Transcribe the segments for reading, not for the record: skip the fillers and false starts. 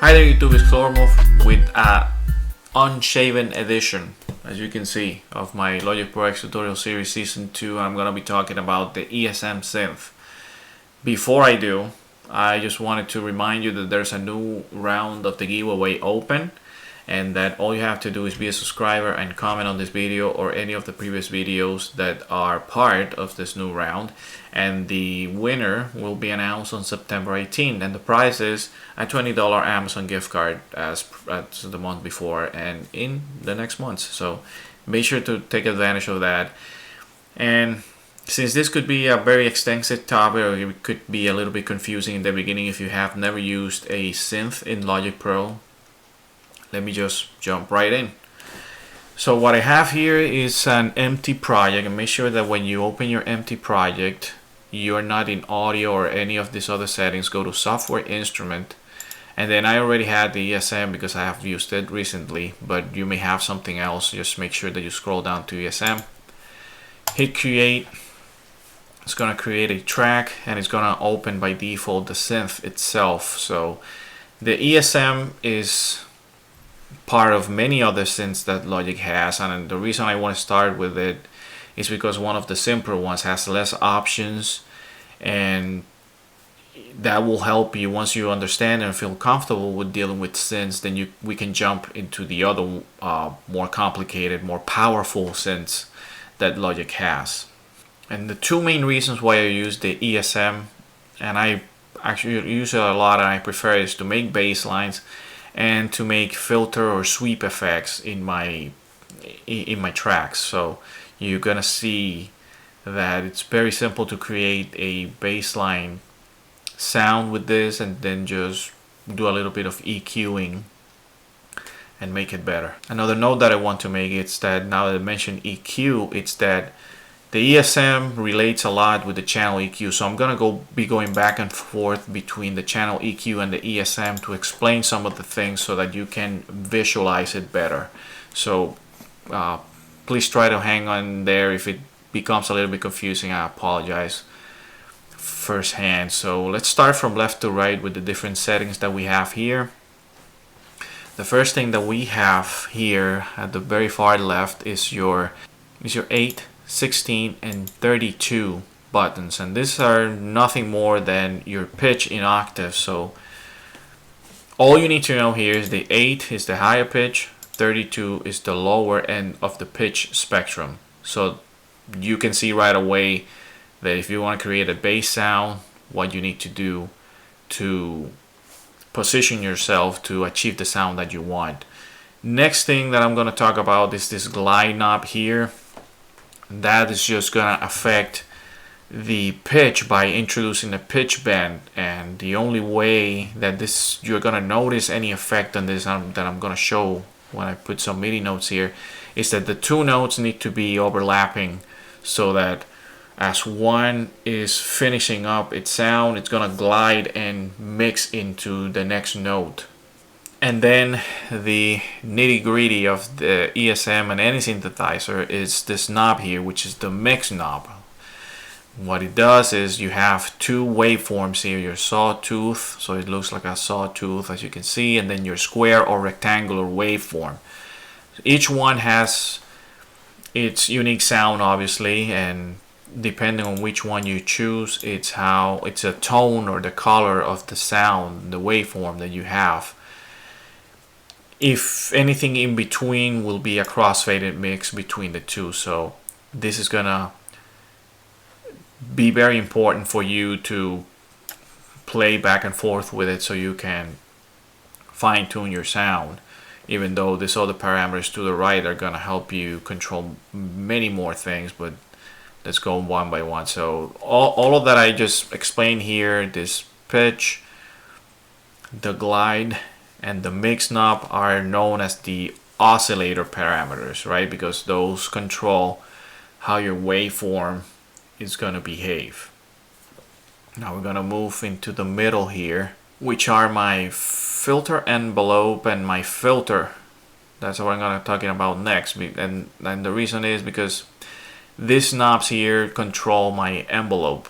Hi there YouTube, it's Clormo with a unshaven edition, as you can see, of my Logic Pro X tutorial series season 2. I'm going to be talking about the ES M Synth. Before I do, I just wanted to remind you that there's a new round of the giveaway open, and that all you have to do is be a subscriber and comment on this video or any of the previous videos that are part of this new round, and the winner will be announced on September 18th, and the prize is a $20 Amazon gift card as the month before and in the next month. So make sure to take advantage of that. And since this could be a very extensive topic, or it could be a little bit confusing in the beginning if you have never used a synth in Logic Pro, let me just jump right in. So what I have here is an empty project, and make sure that when you open your empty project, you're not in audio or any of these other settings. Go to software instrument, and then I already had the ESM because I have used it recently, but you may have something else. Just make sure that you scroll down to ESM, hit create. It's gonna create a track, and it's gonna open by default the synth itself. So the ESM is part of many other synths that Logic has, and the reason I want to start with it is because one of the simpler ones has less options, and that will help you once you understand and feel comfortable with dealing with synths. Then we can jump into the other more complicated, more powerful synths that Logic has. And the two main reasons why I use the ESM, and I actually use it a lot and I prefer, is to make bass lines and to make filter or sweep effects in my tracks. So you're gonna see that it's very simple to create a bassline sound with this, and then just do a little bit of EQing and make it better. Another note that I want to make is that now that I mentioned EQ, it's that the ESM relates a lot with the channel EQ, so I'm gonna be going back and forth between the channel EQ and the ESM to explain some of the things so that you can visualize it better. So please try to hang on there. If it becomes a little bit confusing, I apologize firsthand. So let's start from left to right with the different settings that we have here. The first thing that we have here at the very far left is your 8, 16 and 32 buttons, and these are nothing more than your pitch in octaves. So all you need to know here is the 8 is the higher pitch, 32 is the lower end of the pitch spectrum. So you can see right away that if you want to create a bass sound, what you need to do to position yourself to achieve the sound that you want. Next thing that I'm going to talk about is this glide knob here. That is just gonna affect the pitch by introducing a pitch bend, and the only way that you're gonna notice any effect on this that I'm gonna show when I put some MIDI notes here is that the two notes need to be overlapping, so that as one is finishing up its sound, it's gonna glide and mix into the next note. And then the nitty-gritty of the ESM and any synthesizer is this knob here, which is the mix knob. What it does is you have two waveforms here, your sawtooth, so it looks like a sawtooth as you can see, and then your square or rectangular waveform. Each one has its unique sound, obviously, and depending on which one you choose, it's a tone or the color of the sound, the waveform that you have. If anything in between will be a crossfaded mix between the two. So this is gonna be very important for you to play back and forth with it, so you can fine-tune your sound, even though these other parameters to the right are gonna help you control many more things. But let's go one by one. So all of that I just explained here, this pitch, the glide, and the mix knob are known as the oscillator parameters, right? Because those control how your waveform is going to behave. Now we're going to move into the middle here, which are my filter envelope and my filter. That's what I'm going to talking about next. And the reason is because these knobs here control my envelope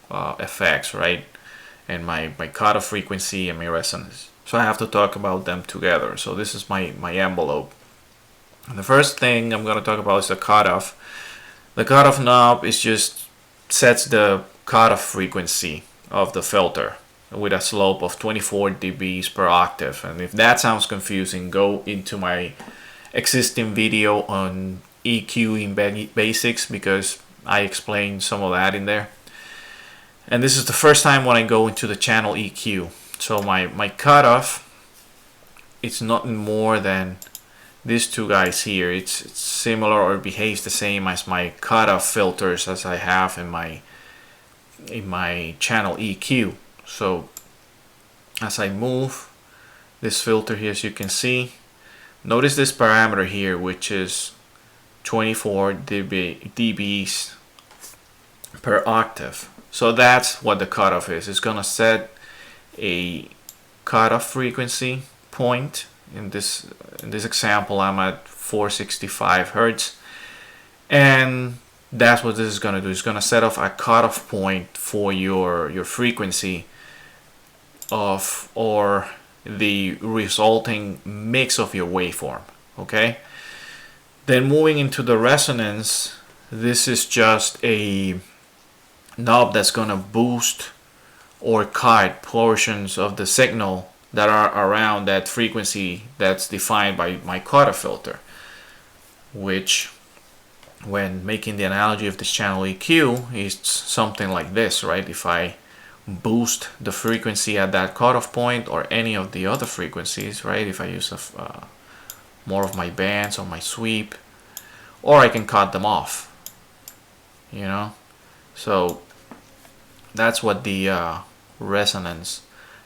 effects, right? And my cutoff frequency and my resonance. So I have to talk about them together. So this is my envelope. And the first thing I'm going to talk about is the cutoff. The cutoff knob is just sets the cutoff frequency of the filter with a slope of 24 dBs per octave. And if that sounds confusing, go into my existing video on EQ in basics, because I explained some of that in there. And this is the first time when I go into the channel EQ. So my cutoff, it's nothing more than these two guys here. It's similar or behaves the same as my cutoff filters as I have in my channel EQ. So as I move this filter here, as you can see, notice this parameter here, which is 24 dBs per octave. So that's what the cutoff is. It's gonna set a cutoff frequency point. In this example, I'm at 465 Hertz, and that's what this is gonna do. It's gonna set off a cutoff point for your frequency of, or the resulting mix of your waveform. Okay. Then moving into the resonance, this is just a knob that's gonna boost or cut portions of the signal that are around that frequency that's defined by my cutoff filter, which, when making the analogy of this channel EQ, is something like this, right? If I boost the frequency at that cutoff point, or any of the other frequencies, right? If I use more of my bands or my sweep, or I can cut them off, you know? So that's what the resonance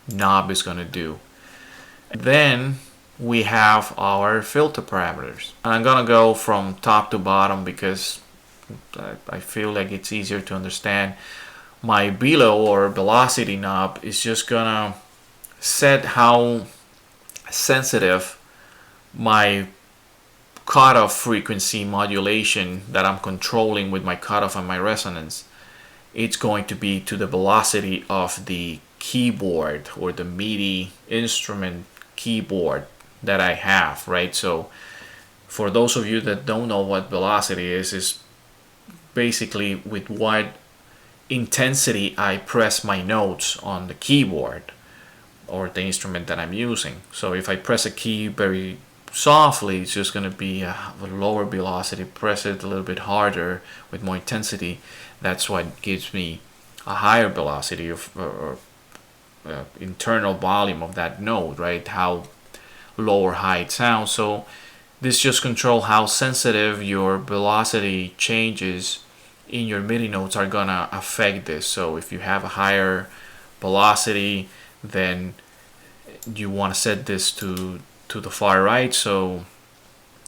knob is going to do. Then we have our filter parameters. And I'm going to go from top to bottom because I feel like it's easier to understand. My below or velocity knob is just going to set how sensitive my cutoff frequency modulation that I'm controlling with my cutoff and my resonance, it's going to be to the velocity of the keyboard or the MIDI instrument keyboard that I have, right? So for those of you that don't know what velocity is basically with what intensity I press my notes on the keyboard or the instrument that I'm using. So if I press a key very softly, it's just going to be a lower velocity. Press it a little bit harder with more intensity, that's what gives me a higher velocity of or internal volume of that note, right? How low or high it sounds. So this just controls how sensitive your velocity changes in your MIDI notes are gonna affect this. So if you have a higher velocity, then you want to set this to the far right so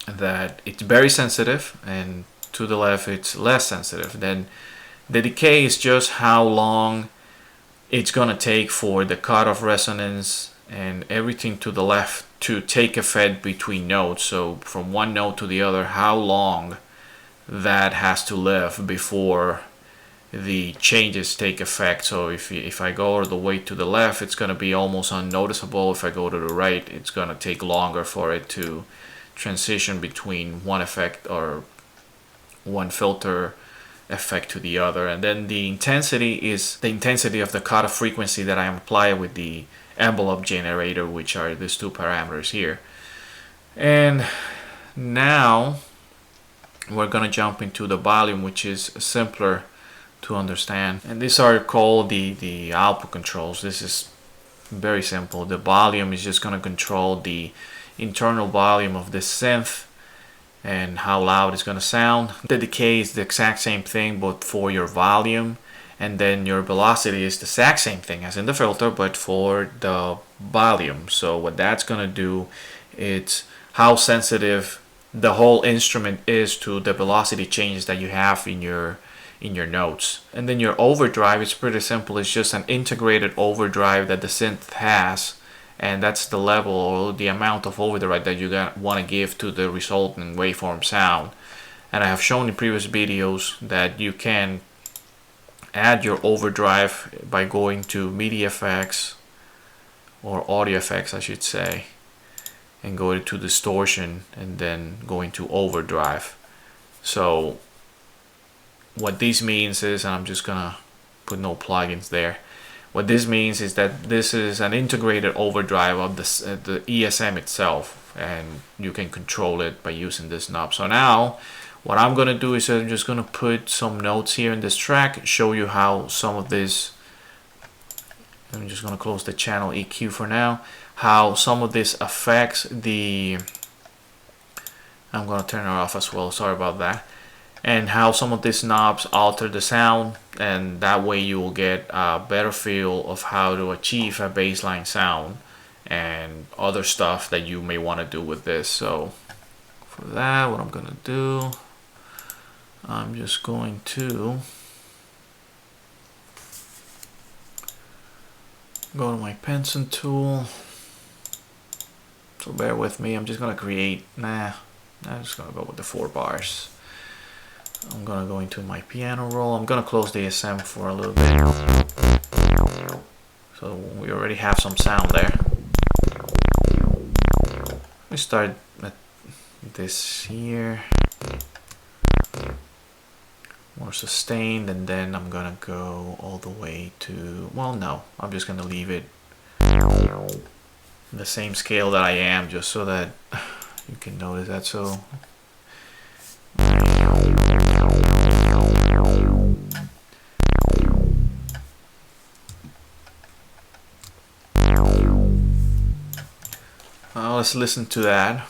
that it's very sensitive, and to the left it's less sensitive. Then the decay is just how long it's gonna take for the cutoff resonance and everything to the left to take effect between notes. So from one note to the other, how long that has to live before the changes take effect. So if I go all the way to the left, it's going to be almost unnoticeable. If I go to the right, it's going to take longer for it to transition between one effect or one filter effect to the other. And then the intensity is the intensity of the cutoff frequency that I apply with the envelope generator, which are these two parameters here. And now we're going to jump into the volume, which is simpler to understand, and these are called the output controls. This is very simple. The volume is just going to control the internal volume of the synth and how loud it's going to sound. The decay is the exact same thing, but for your volume, and then your velocity is the exact same thing as in the filter, but for the volume. So what that's going to do, it's how sensitive the whole instrument is to the velocity changes that you have in your notes. And then your overdrive is pretty simple. It's just an integrated overdrive that the synth has, and that's the level or the amount of overdrive that you want to give to the resulting waveform sound. And I have shown in previous videos that you can add your overdrive by going to MIDI effects or audio effects I should say, and go to distortion and then go into overdrive. So what this means is, and I'm just gonna put no plugins there, what this means is that this is an integrated overdrive of the ESM itself, and you can control it by using this knob. So now what I'm gonna do is I'm just gonna put some notes here in this track, show you how some of this, I'm just gonna close the channel EQ for now, how some of this affects the, I'm gonna turn it off as well, sorry about that, and how some of these knobs alter the sound, and that way you will get a better feel of how to achieve a bassline sound and other stuff that you may want to do with this. So for that, what I'm gonna do, I'm just going to go to my pencil tool. So bear with me, I'm just gonna create, I'm just gonna go with the 4 bars. I'm gonna go into my piano roll. I'm gonna close the ESM for a little bit. So we already have some sound there. We start at this here, more sustained, and then I'm gonna go all the way to, well no, I'm just gonna leave it the same scale that I am, just so that you can notice that. So let's listen to that.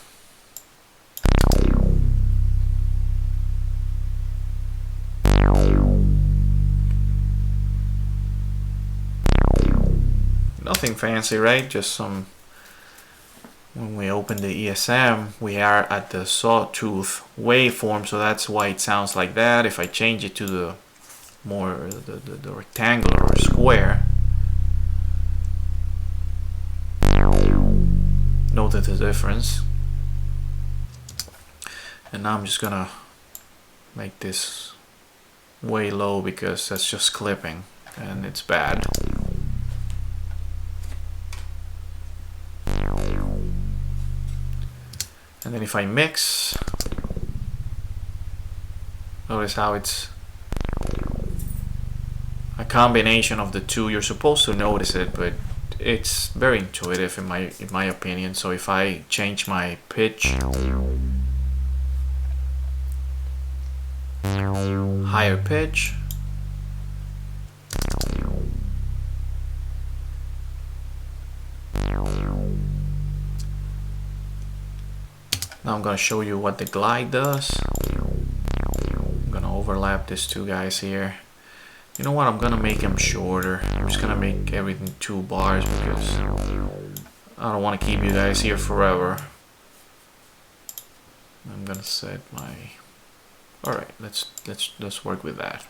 Nothing fancy, right? Just some, when we open the ESM, we are at the sawtooth waveform, so that's why it sounds like that. If I change it to the more the rectangular or square, notice the difference. And now I'm just gonna make this way low because that's just clipping and it's bad. And then if I mix, notice how it's a combination of the two. You're supposed to notice it, but it's very intuitive in my opinion. So if I change my pitch, higher pitch, now I'm gonna show you what the glide does. I'm gonna overlap these two guys here. You know what, I'm gonna make them shorter. I'm just gonna make everything 2 bars because I don't want to keep you guys here forever. I'm gonna set my, alright, let's work with that.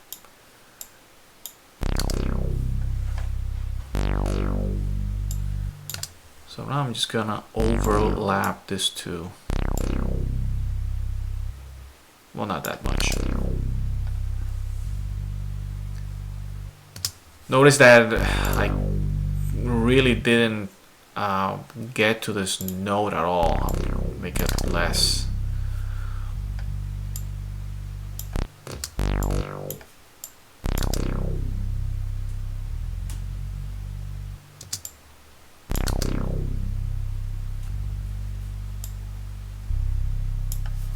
So now I'm just gonna overlap this 2. Well, not that much. Notice that I really didn't get to this note at all. I'll make it less.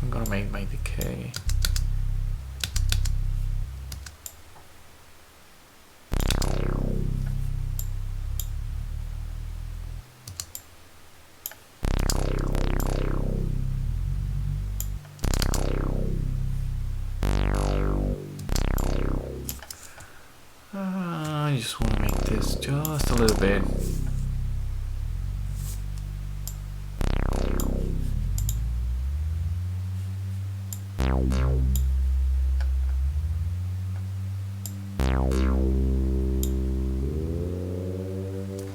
I'm gonna make my decay. I just want to make this just a little bit.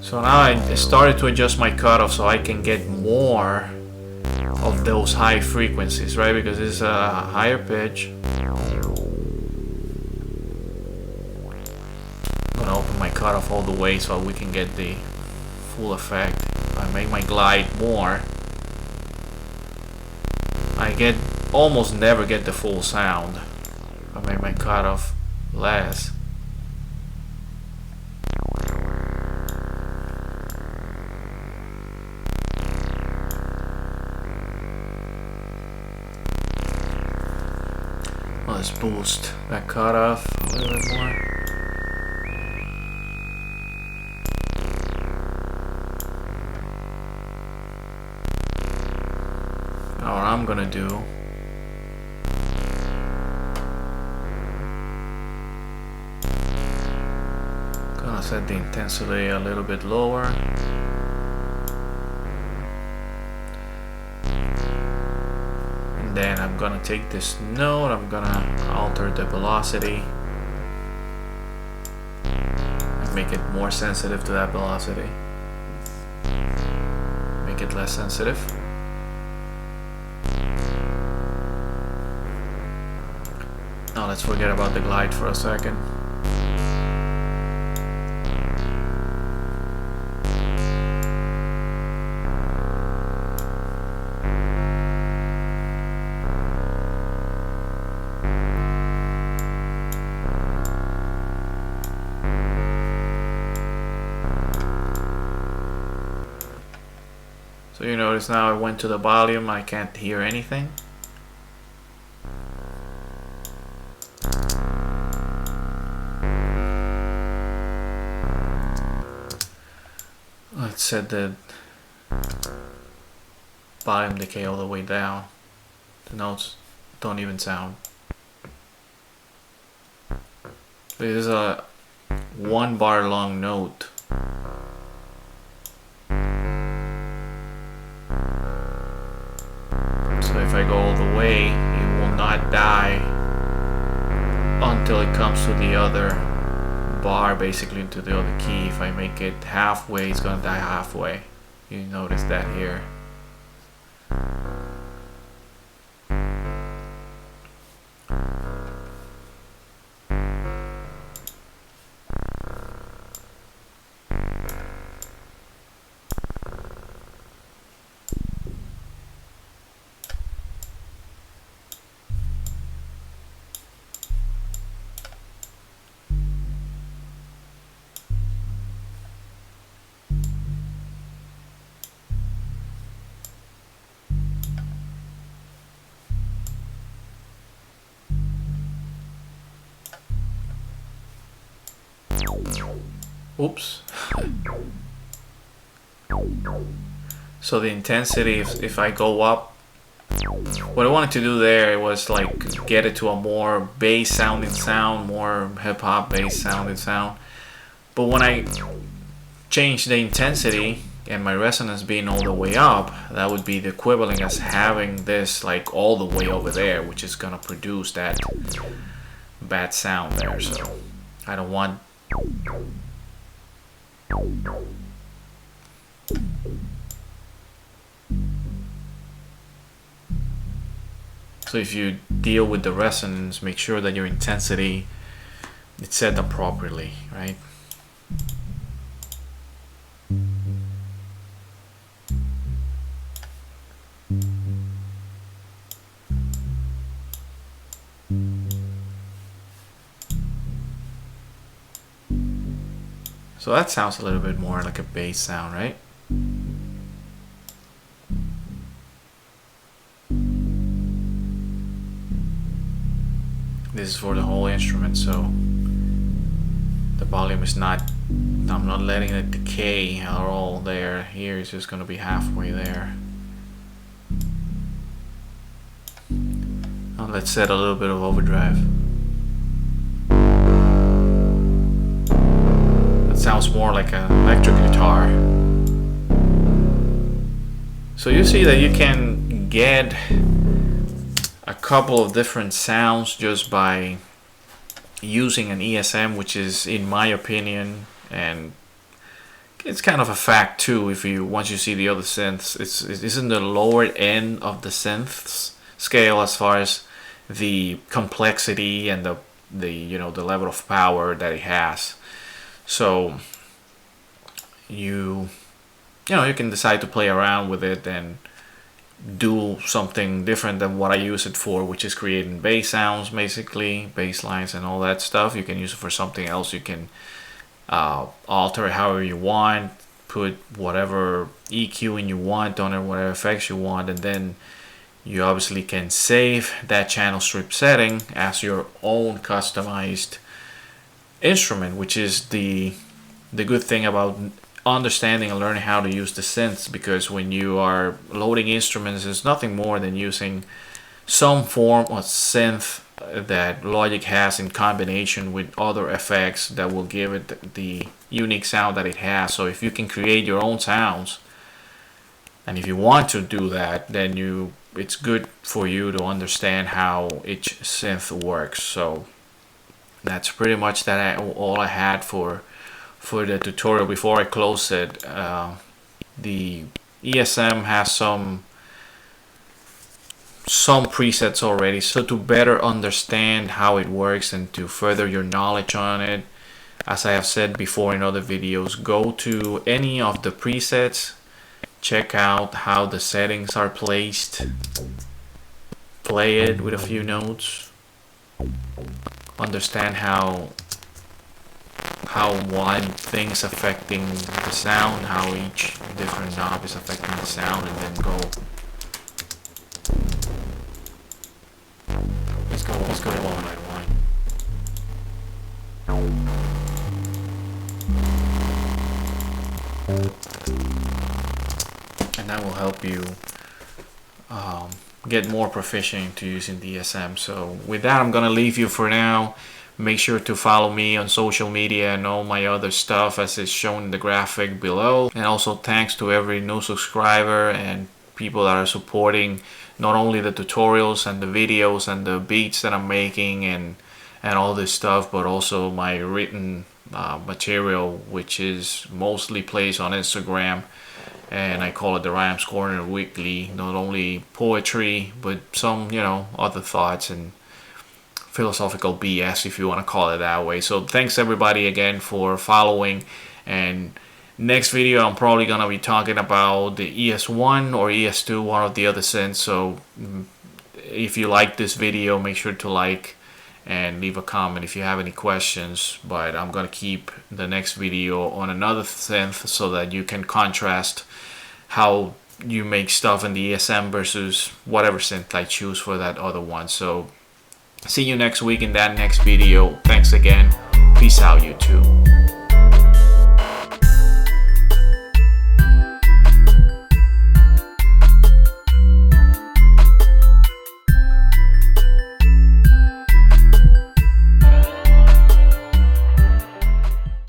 So now I started to adjust my cutoff so I can get more of those high frequencies, right? Because it's a higher pitch. I'm gonna open my cutoff all the way so we can get the full effect. If I make my glide more, I almost never get the full sound. If I make my cutoff less. Let's boost that cutoff a little bit more. Now what I'm gonna do, gonna set the intensity a little bit lower. And then I'm gonna take this note, I'm gonna alter the velocity and make it more sensitive to that velocity. Make it less sensitive. Now let's forget about the glide for a second. So you notice now I went to the volume, I can't hear anything. Let's set the volume decay all the way down. The notes don't even sound. This is a 1 bar long note. So if I go all the way, it will not die until it comes to the other bar, basically into the other key. If I make it halfway, it's gonna die halfway. You notice that here. Oops. So the intensity, if I go up, what I wanted to do there was like get it to a more bass sounding sound, more hip hop bass sounding sound. But when I change the intensity and my resonance being all the way up, that would be the equivalent as having this like all the way over there, which is gonna produce that bad sound there. So I don't want. So if you deal with the resonance, make sure that your intensity is set appropriately, right? So that sounds a little bit more like a bass sound, right? This is for the whole instrument, so the volume is not, I'm not letting it decay at all there. Here it's just gonna be halfway there. Now let's set a little bit of overdrive. That sounds more like an electric guitar. So you see that you can get a couple of different sounds just by using an ESM, which is, in my opinion, and it's kind of a fact too, if you once you see the other synths, it's in the lower end of the synths scale as far as the complexity and the you know, the level of power that it has. So you you know, you can decide to play around with it and do something different than what I use it for, which is creating bass sounds, basically bass lines and all that stuff. You can use it for something else. You can alter it however you want, put whatever EQ in you want on it, whatever effects you want, and then you obviously can save that channel strip setting as your own customized instrument, which is the good thing about understanding and learning how to use the synths, because when you are loading instruments, it's nothing more than using some form of synth that Logic has in combination with other effects that will give it the unique sound that it has. So if you can create your own sounds, and if you want to do that, then it's good for you to understand how each synth works. So that's pretty much all I had for the tutorial. Before I close it, the ESM has some presets already, so to better understand how it works and to further your knowledge on it, as I have said before in other videos, go to any of the presets, check out how the settings are placed, play it with a few notes, understand how one thing's affecting the sound, how each different knob is affecting the sound, and then go. Let's go one by one. And that will help you get more proficient into using the ESM. So with that, I'm gonna leave you for now. Make sure to follow me on social media and all my other stuff as is shown in the graphic below. And also thanks to every new subscriber and people that are supporting not only the tutorials and the videos and the beats that I'm making and all this stuff, but also my written material, which is mostly placed on Instagram, and I call it the Rhymes Corner Weekly. Not only poetry, but some, you know, other thoughts and philosophical BS, if you want to call it that way. So thanks everybody again for following, and next video I'm probably gonna be talking about the ES1 or ES2, one of the other synths. So if you like this video, make sure to like and leave a comment if you have any questions. But I'm gonna keep the next video on another synth so that you can contrast how you make stuff in the ESM versus whatever synth I choose for that other one. So see you next week in that next video. Thanks again. Peace out, YouTube.